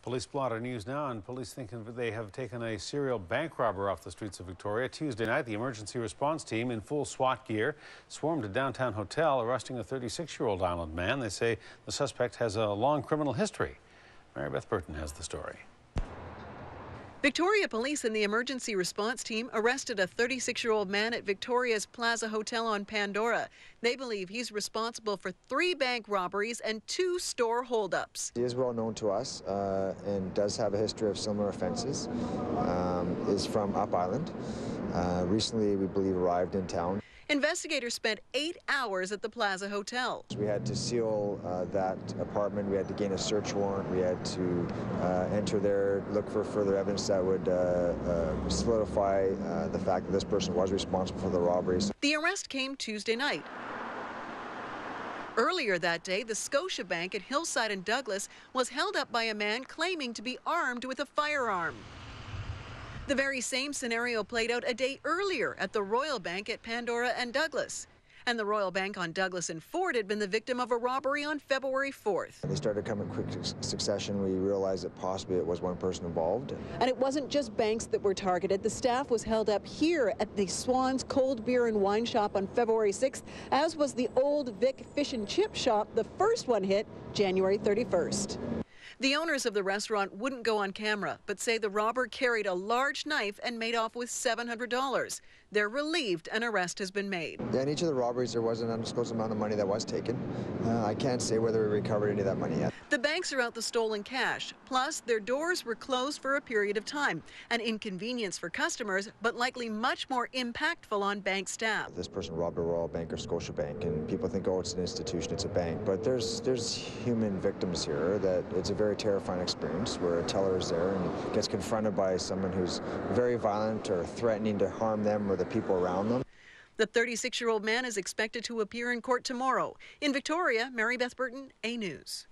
Police blotter news now, and police think they have taken a serial bank robber off the streets of Victoria. Tuesday night, the emergency response team in full SWAT gear swarmed a downtown hotel, arresting a 36-year-old island man. They say the suspect has a long criminal history. Mary Beth Burton has the story. Victoria Police and the emergency response team arrested a 36-year-old man at Victoria's Plaza Hotel on Pandora. They believe he's responsible for 3 bank robberies and 2 store holdups. He is well known to us and does have a history of similar offenses. Is from Up Island. Recently, we believe, arrived in town. Investigators spent 8 hours at the Plaza Hotel. We had to seal that apartment. We had to gain a search warrant. We had to enter there, look for further evidence that would solidify the fact that this person was responsible for the robberies. The arrest came Tuesday night. Earlier that day, the Scotiabank at Hillside and Douglas was held up by a man claiming to be armed with a firearm. The very same scenario played out a day earlier at the Royal Bank at Pandora and Douglas. And the Royal Bank on Douglas and Ford had been the victim of a robbery on February 4th. They started coming in quick succession. We realized that possibly it was one person involved. And it wasn't just banks that were targeted. The staff was held up here at the Swans cold beer and wine shop on February 6th, as was the old Vic fish and chip shop. The first one hit January 31st. The owners of the restaurant wouldn't go on camera, but say the robber carried a large knife and made off with $700. They're relieved an arrest has been made. Yeah, in each of the robberies, there was an undisclosed amount of money that was taken. I can't say whether we recovered any of that money yet. The banks are out the stolen cash. Plus, their doors were closed for a period of time. An inconvenience for customers, but likely much more impactful on bank staff. This person robbed a Royal Bank or Scotiabank, and people think, oh, it's an institution, it's a bank. But there's human victims here. That it's a very terrifying experience where a teller is there and gets confronted by someone who's very violent or threatening to harm them or the people around them. The 36-year-old man is expected to appear in court tomorrow. In Victoria, Mary Beth Burton, A News.